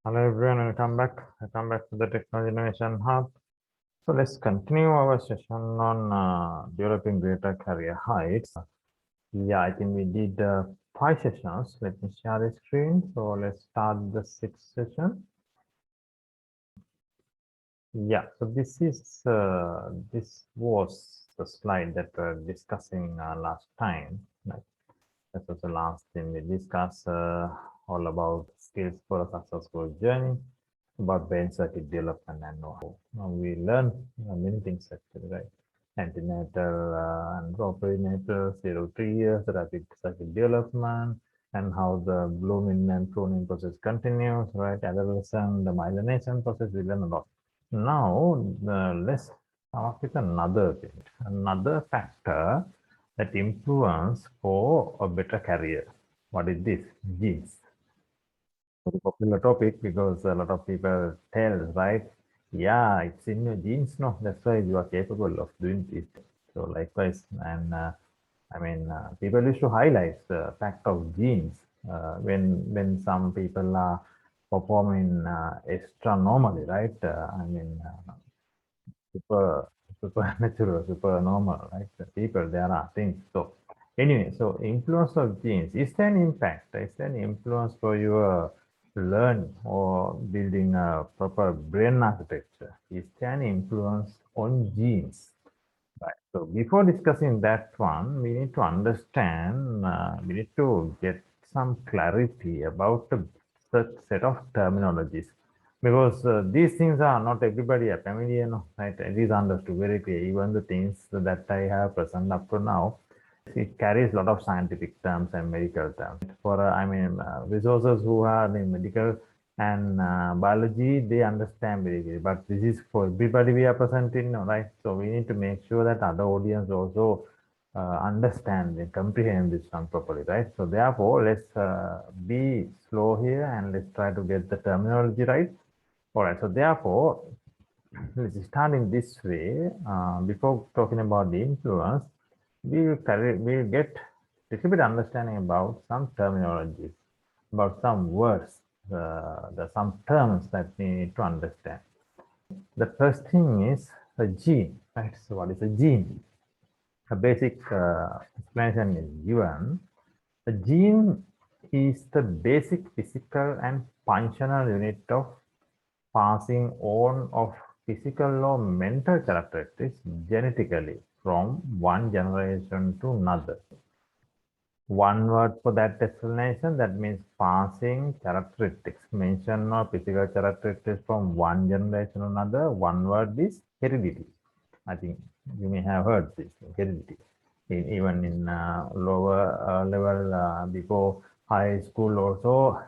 Hello everyone, welcome back. Welcome back to the Technology Innovation Hub. So let's continue our session on developing greater career heights. Yeah, I think we did 5 sessions. Let me share the screen. So let's start the 6th session. Yeah, so this was the slide that we're discussing last time. This was the last thing we discussed, all about skills for a successful journey, about brain circuit development and know-how. Now we learn many things actually, right? Antenatal and perinatal, 0 to 3 years, rapid circuit development, and how the blooming and pruning process continues, right? Adolescent, the myelination process, we learn a lot. Now, let's come up with another thing, another factor that influence for a better career. What is this? Genes. Very popular topic because a lot of people tell, right? Yeah, it's in your genes, no? That's why you are capable of doing it. So likewise, and people used to highlight the fact of genes when some people are performing extra normally, right? Supernatural, super normal, right? The people, there are things. So anyway, so influence of genes, is there an impact? Is there an influence for your learning or building a proper brain architecture? Is there an influence on genes? Right. So before discussing that one, we need to understand, we need to get some clarity about the set of terminologies, because these things are not everybody are familiar, no, right? It is understood very clear. Even the things that I have present up to now, it carries a lot of scientific terms and medical terms. For resources who are in medical and biology, they understand very well. But this is for everybody we are presenting, right? So we need to make sure that other audience also understand and comprehend this one properly, right? So therefore, let's be slow here and let's try to get the terminology right. All right. So therefore, let's start in this way. Before talking about the influence, we'll get a little bit understanding about some terminologies, about some words, some terms that we need to understand. The first thing is a gene, right? So what is a gene? A basic explanation is given. A gene is the basic physical and functional unit of passing on of physical or mental characteristics genetically from one generation to another. One word for that explanation, that means passing characteristics, mention of physical characteristics from one generation to another. One word is heredity. I think you may have heard this, heredity. Even in lower level, before high school also,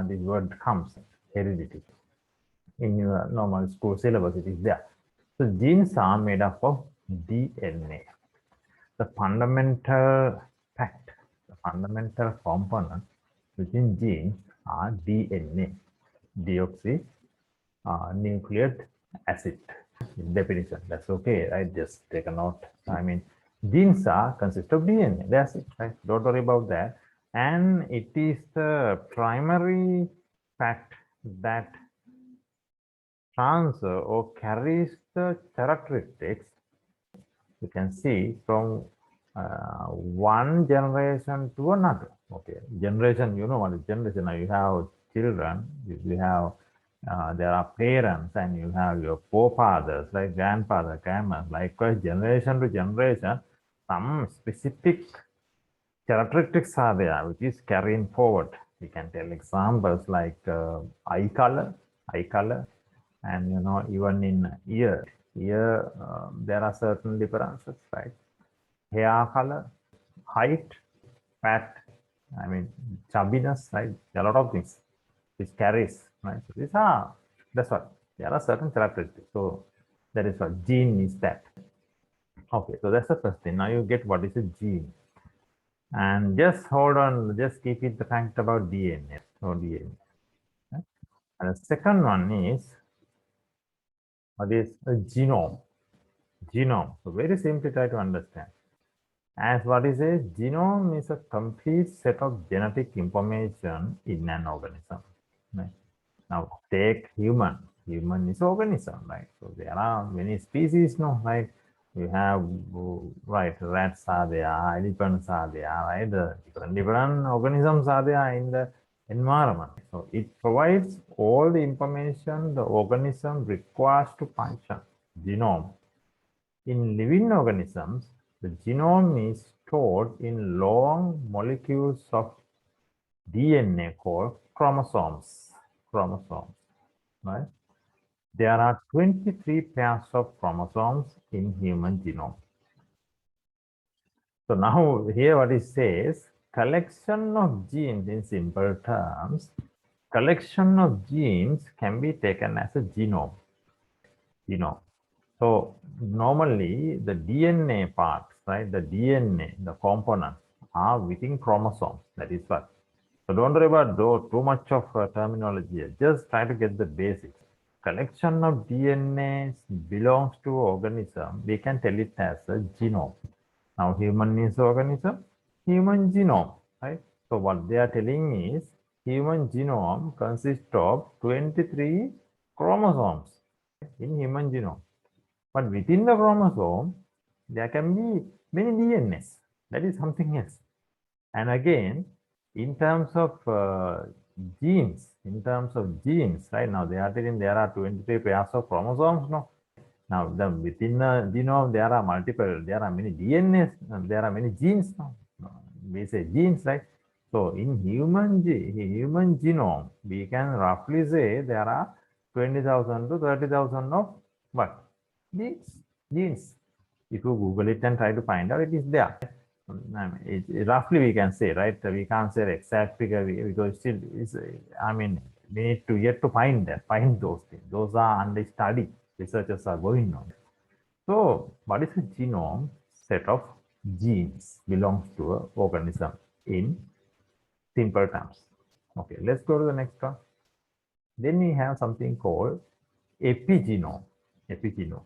this word comes, heredity. In your normal school syllabus, it is there. So genes are made up of DNA. The fundamental fact, the fundamental component within genes are DNA, deoxynucleic acid. Definition, that's okay, right? Just take a note. Genes consist of DNA. That's it, right? Don't worry about that. And it is the primary fact that transfer or carries the characteristics, you can see, from one generation to another. Okay, generation, you know what is generation. Now you have children, you have there are parents, and you have your forefathers, like grandfather, grandma. Likewise, generation to generation, some specific characteristics are there which is carrying forward. We can tell examples like eye color, and even in ear, there are certain differences, right? Hair color, height, fat, chubbiness, right? There are a lot of things which carries, right? So that's what, there are certain characteristics. So that is what gene is that. Okay, so that's the first thing. Now you get what is a gene. And just hold on, just keep it the fact about DNA. So DNA. Right? And the second one is, what is a genome? Genome. So very simply try to understand. As what is a genome is a complete set of genetic information in an organism. Right? Now take human. Human is organism, right? So there are many species, no, right? You have, right, rats are there, elephants are there, right? The different organisms are there in the environment. So it provides all the information the organism requires to function. Genome. In living organisms, the genome is stored in long molecules of DNA called chromosomes. Chromosomes, right? There are 23 pairs of chromosomes in human genome. So now here what it says, collection of genes in simple terms, collection of genes can be taken as a genome. So normally the DNA parts, right, the DNA, the components are within chromosomes. That is what. So don't worry about too much of terminology here. Just try to get the basics. Collection of DNA belongs to organism. We can tell it as a genome. Now human is organism, human genome, right? So what they are telling is human genome consists of 23 chromosomes in human genome. But within the chromosome, there can be many DNAs. That is something else. And again, in terms of genes, right now they are telling there are 23 pairs of chromosomes. No, now within the genome there are many DNAs, there are many genes. No, we say genes, right? So in human genome, we can roughly say there are 20,000 to 30,000 of what? Genes. If you Google it and try to find out, it is there. Roughly we can say, right? We can't say the exact figure because still is. I mean, we need to yet to find those things. Those are under study. Researchers are going on. So, what is a genome? Set of genes belongs to an organism in simple terms. Okay, let's go to the next one. Then we have something called epigenome. Epigenome.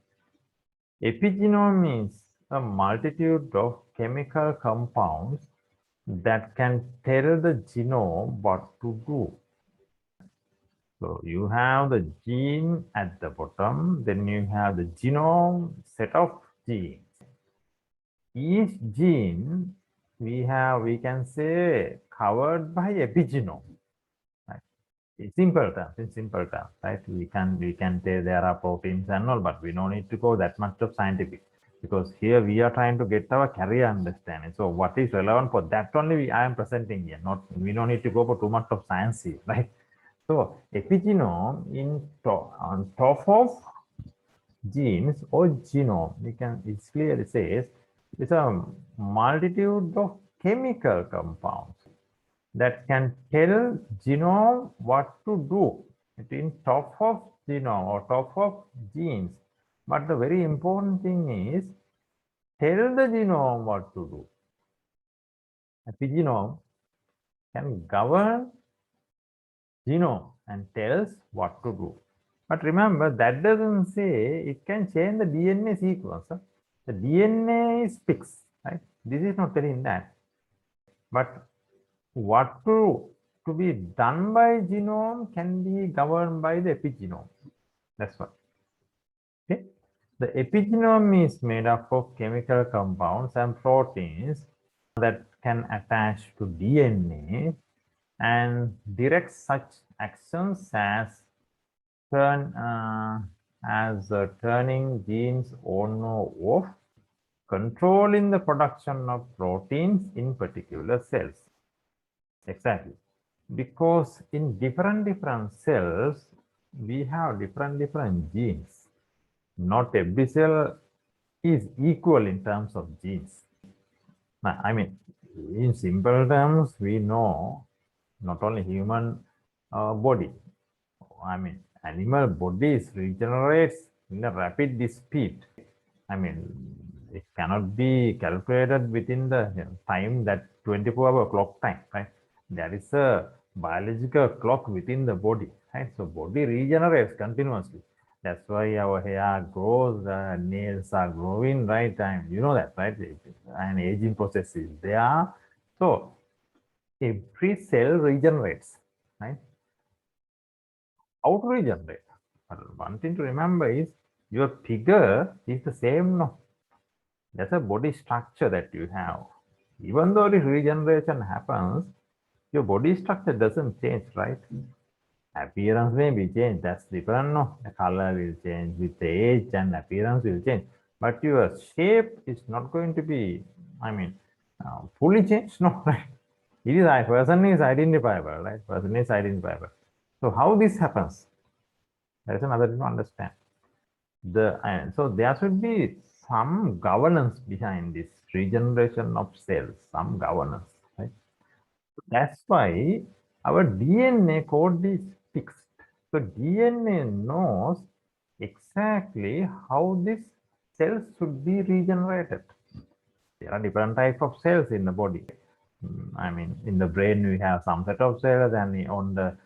Epigenome is a multitude of chemical compounds that can tell the genome what to do. So you have the gene at the bottom, then you have the genome set of genes. Each gene we can say covered by epigenome. Right? In simple terms, right? We can say there are proteins and all, but we don't need to go that much of scientific, because here we are trying to get our career understanding. So what is relevant for that only I am presenting here. We don't need to go for too much of science here, right? So epigenome on top of genes or genome, it clearly says it's a multitude of chemical compounds that can tell genome what to do. It's in top of genome or top of genes. But the very important thing is tell the genome what to do. Epigenome can govern genome and tells what to do. But remember, that doesn't say it can change the DNA sequence. The DNA is fixed, right? This is not telling that. But what to be done by genome can be governed by the epigenome. That's what. Okay. The epigenome is made up of chemical compounds and proteins that can attach to DNA and direct such actions as turning genes on or off, controlling the production of proteins in particular cells. Exactly. Because in different cells, we have different genes. Not every cell is equal in terms of genes. Now, I mean, in simple terms, we know not only human body, I mean, animal bodies regenerates in a rapid speed. I mean, it cannot be calculated within the time that 24-hour clock time, right? There is a biological clock within the body, right? So body regenerates continuously. That's why our hair grows, nails are growing, right? And you know that, right? And aging process is there. So every cell regenerates, right? how to regenerate. But one thing to remember is your figure is the same, no? That's a body structure that you have. Even though this regeneration happens, your body structure doesn't change, right? Appearance may be changed, that's different, no? The color will change with the age and appearance will change. But your shape is not going to be, fully changed, no, right? It is, person is identifiable, right? Person is identifiable. So how this happens? That is another thing to understand. So there should be some governance behind this regeneration of cells, some governance, right? That's why our DNA code is fixed. So DNA knows exactly how these cells should be regenerated. There are different types of cells in the body. In the brain we have some set of cells, and on the,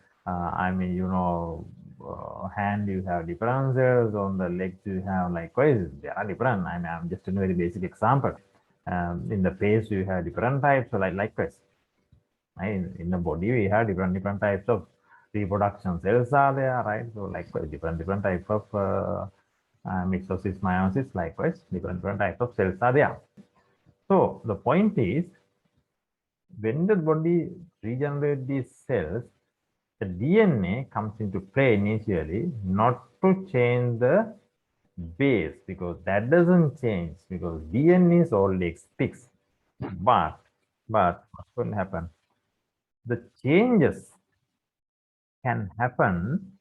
hand you have different cells, on the legs you have likewise, there are different. I'm just a very basic example. In the face you have different types, so likewise. In the body we have different types of reproduction cells are there, right? So likewise, different types of meiosis, meiosis, likewise, different types of cells are there. So the point is, when the body regenerates these cells, the DNA comes into play initially, not to change the base, because that doesn't change, because DNA is already fixed. But what's going to happen? The changes can happen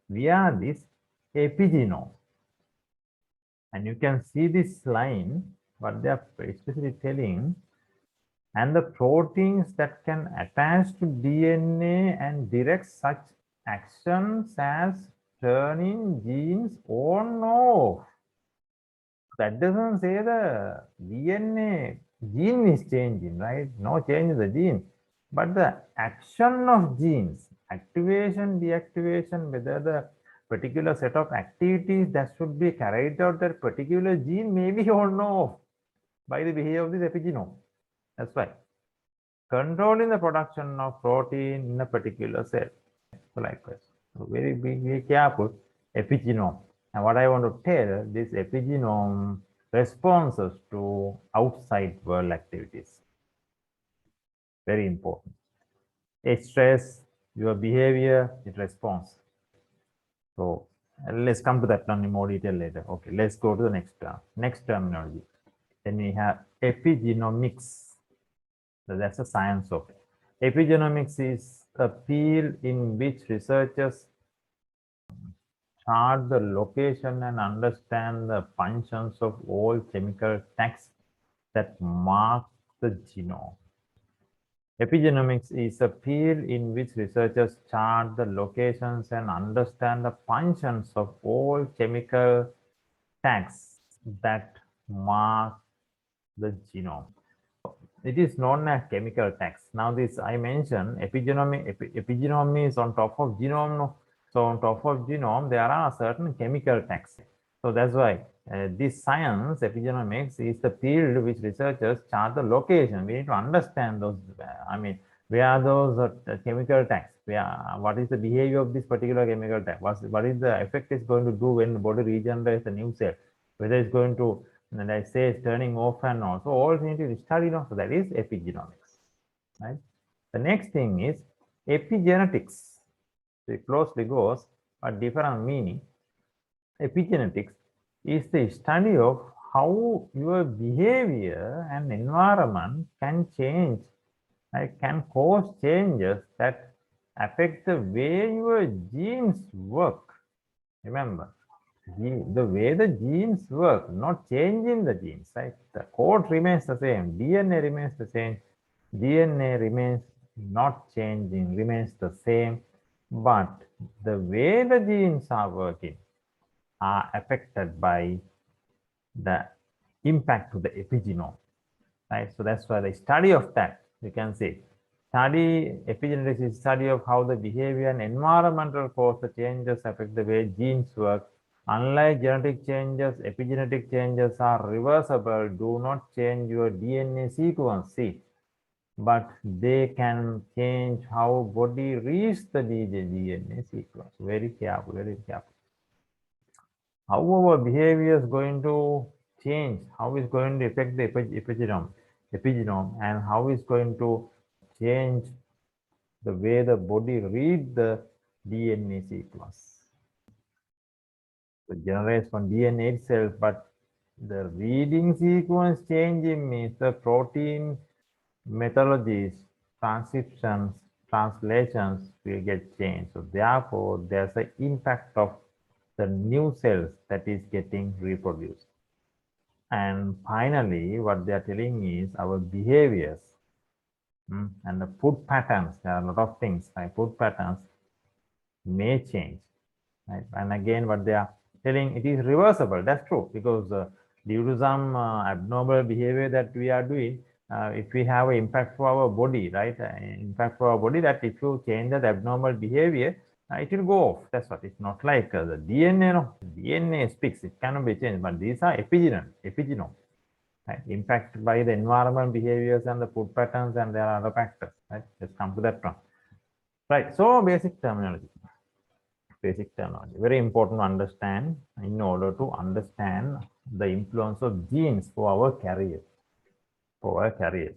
via this epigenome. And you can see this line, what they are especially telling, and the proteins that can attach to DNA and direct such actions as turning genes on or off. That doesn't say the DNA gene is changing, right? No change in the gene, but the action of genes, activation, deactivation, whether the particular set of activities that should be carried out that particular gene may be on or off by the behavior of this epigenome. That's why controlling the production of protein in a particular cell. So likewise, so very careful. Epigenome. And what I want to tell, this epigenome responses to outside world activities. Very important. Stress, your behavior, it responds. So let's come to that one in more detail later. Okay, let's go to the next term. Next terminology. Then we have epigenomics. So that's the science of it. Epigenomics is a field in which researchers chart the location and understand the functions of all chemical tags that mark the genome. Epigenomics is a field in which researchers chart the locations and understand the functions of all chemical tags that mark the genome. It is known as chemical tags. Now this I mentioned, epigenome is on top of genome. No? So on top of genome, there are certain chemical tags. So that's why this science, epigenomics, is the field which researchers chart the location. We need to understand those, where are those chemical tags? What is the behavior of this particular chemical tag? What is the effect it's going to do when the body regenerates a new cell? Whether it's going to, let's say, it's turning off and on. So all things to study, so that is epigenomics, right? The next thing is epigenetics. So it closely goes, but different meaning. Epigenetics is the study of how your behavior and environment can change, can cause changes that affect the way your genes work. Remember, the way the genes work, not changing the genes, right? The code remains the same, DNA remains the same, DNA remains not changing, remains the same, but the way the genes are working are affected by the impact to the epigenome, right? So that's why the study of that, you can say, epigenetics is study of how the behavior and environmental cause the changes affect the way genes work. Unlike genetic changes, epigenetic changes are reversible, do not change your DNA sequence. See, but they can change how body reads the DNA sequence. Very careful, very careful. How our behavior is going to change, how is going to affect the epigenome, and how is going to change the way the body reads the DNA sequence. It generates from DNA itself, but the reading sequence changing means the protein methodologies, transcriptions, translations will get changed. So therefore, there's an impact of the new cells that is getting reproduced. And finally, what they are telling is our behaviors and the food patterns. There are a lot of things like food patterns may change. Right? And again, what they are telling, it is reversible. That's true, because due to some abnormal behavior that we are doing, if we have an impact for our body, right? Impact for our body, that if you change that abnormal behavior, it will go off. That's what. It's not like the DNA. No, DNA speaks. It cannot be changed. But these are epigenome. Right? Impacted by the environment behaviors and the food patterns, and there are other factors. Right? Let's come to that one. Right. So basic terminology. Basic terminology. Very important to understand in order to understand the influence of genes for our career. For our career.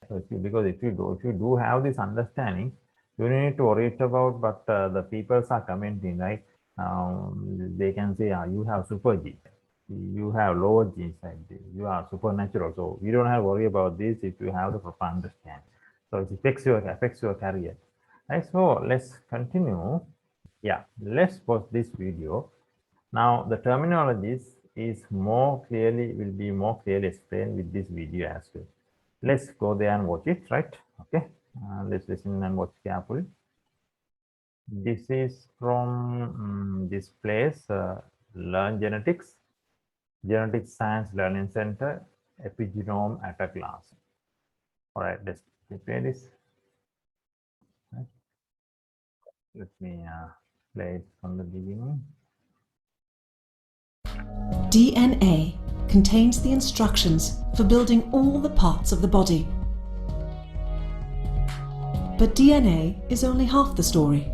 So because if you do have this understanding, you need to worry about, but the people are commenting, right? They can say, you have super genes, you have lower genes, you are supernatural. So you don't have to worry about this if you have the proper understanding. So it affects your career. Right? So let's continue. Yeah, let's watch this video. Now the terminologies will be more clearly explained with this video as well. Let's go there and watch it, right? Okay, let's listen and watch carefully. This is from this place, Learn Genetics, Genetic Science Learning Center, Epigenome at a Class. All right, let's play this. Right. Let me play it from the beginning. DNA contains the instructions for building all the parts of the body. But DNA is only half the story.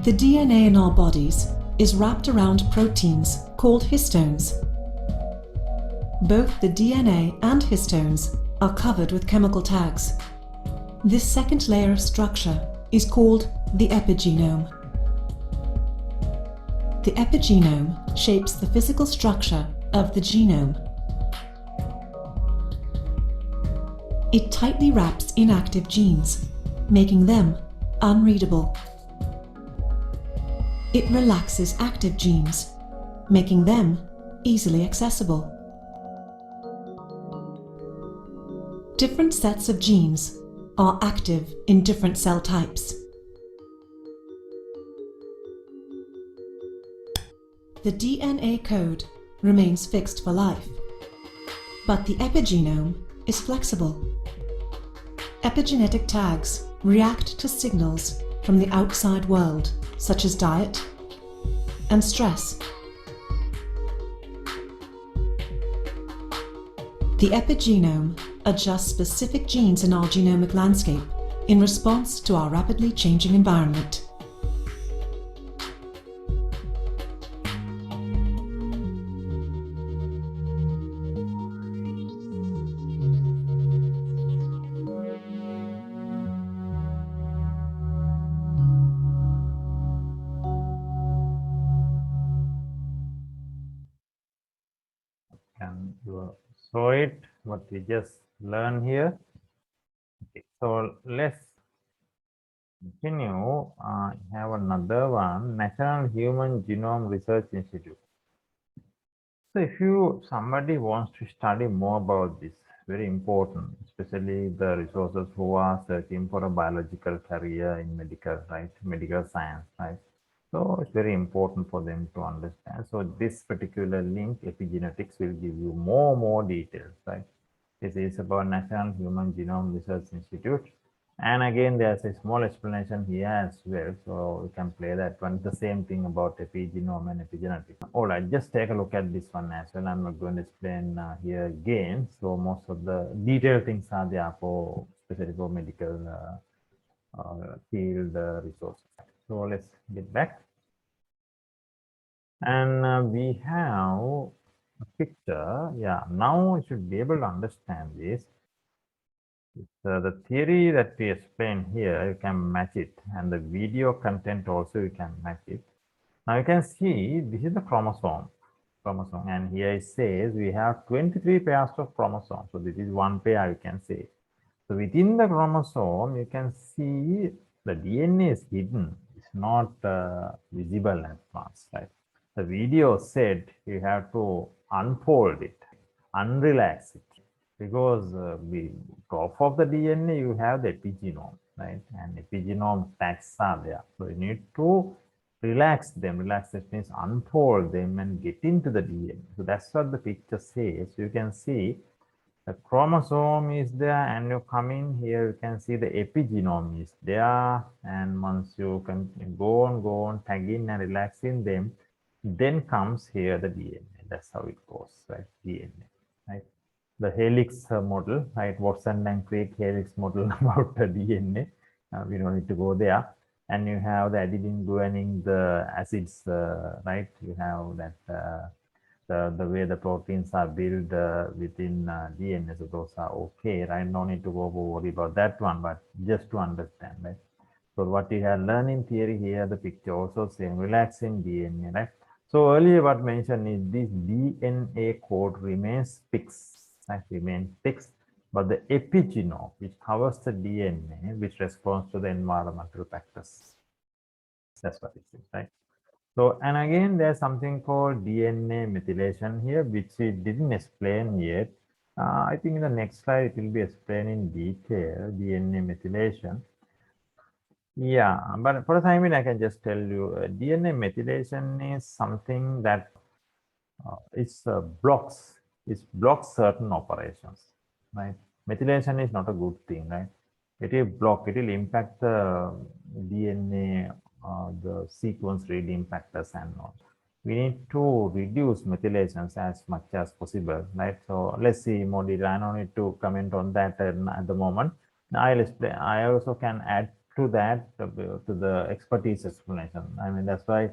The DNA in our bodies is wrapped around proteins called histones. Both the DNA and histones are covered with chemical tags. This second layer of structure is called the epigenome. The epigenome shapes the physical structure of the genome. It tightly wraps inactive genes, making them unreadable. It relaxes active genes, making them easily accessible. Different sets of genes are active in different cell types. The DNA code remains fixed for life, but the epigenome is flexible. Epigenetic tags react to signals from the outside world, such as diet and stress. The epigenome adjusts specific genes in our genomic landscape in response to our rapidly changing environment. Can you show it what we just learned here? Okay, so let's continue. Have another one, National Human Genome Research Institute. So if somebody wants to study more about this, very important, especially the resources who are searching for a biological career in medical, right? Medical science, right? So it's very important for them to understand. So this particular link, Epigenetics, will give you more details, right? This is about National Human Genome Research Institute. And again, there's a small explanation here as well. So we can play that one. The same thing about epigenome and epigenetics. All right, just take a look at this one as well. I'm not going to explain here again. So most of the detailed things are there for especially for medical field resources. So let's get back. And we have a picture. Yeah, now you should be able to understand this. The theory that we explain here, you can match it, and the video content also you can match it. Now you can see this is the chromosome, and here it says we have 23 pairs of chromosomes. So this is one pair, you can say. So within the chromosome, you can see the DNA is hidden. It's not visible at once, right? The video said you have to unfold it, unrelax it, because top of the DNA you have the epigenome, right? And epigenome tags are there. So you need to relax them. Relax it means unfold them and get into the DNA. So that's what the picture says. You can see the chromosome is there, and you come in here, you can see the epigenome is there. And once you can go on, tag in and relax in them, then comes here the DNA. That's how it goes, right? DNA, right? The helix model, right? Watson and Crick helix model about the DNA. We don't need to go there. And you have the adenine, guanine, the acids, right? You have that the way the proteins are built within DNA. So those are okay, right? No need to go worry about that one, but just to understand, right? So what you have learned in theory here, the picture also saying relaxing DNA, right? So earlier what mentioned is this DNA code remains fixed, right? Remains fixed, but the epigenome, which covers the DNA, which responds to the environmental factors. That's what it is, right? So, and again, there's something called DNA methylation here, which we didn't explain yet. I think in the next slide, it will be explained in detail, DNA methylation. Yeah, but for the time being, I can just tell you, DNA methylation is something that blocks certain operations, right? Methylation is not a good thing, right? It will impact the DNA, the sequence reading factors and all. We need to reduce methylations as much as possible, right? So let's see more detail. I don't need to comment on that at the moment. I'll explain. I also can add to that to the expertise explanation. I mean, that's why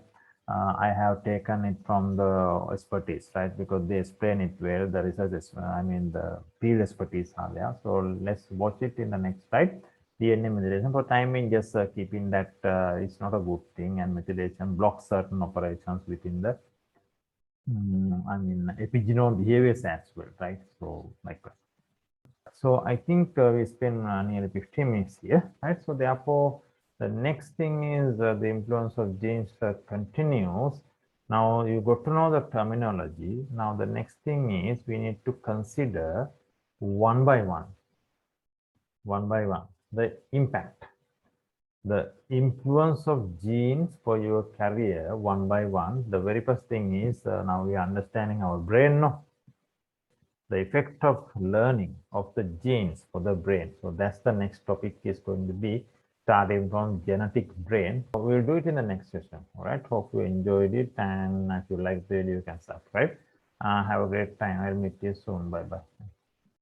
I have taken it from the expertise, right? Because they explain it well. The research, I mean, the field expertise are there. So let's watch it in the next slide. DNA methylation. For timing, just keeping that it's not a good thing, and methylation blocks certain operations within the I mean, epigenome behaviors as well, right? So like that. So I think we spent nearly 15 minutes here, right? So therefore, the next thing is the influence of genes continues. Now you got to know the terminology. Now the next thing is we need to consider one by one, the impact, the influence of genes for your career one by one. The very first thing is now we are understanding our brain, no? The effect of learning of the genes for the brain. So that's the next topic is going to be starting from genetic brain. So we'll do it in the next session. All right. Hope you enjoyed it. And if you like the video, you can subscribe. Have a great time. I'll meet you soon. Bye-bye.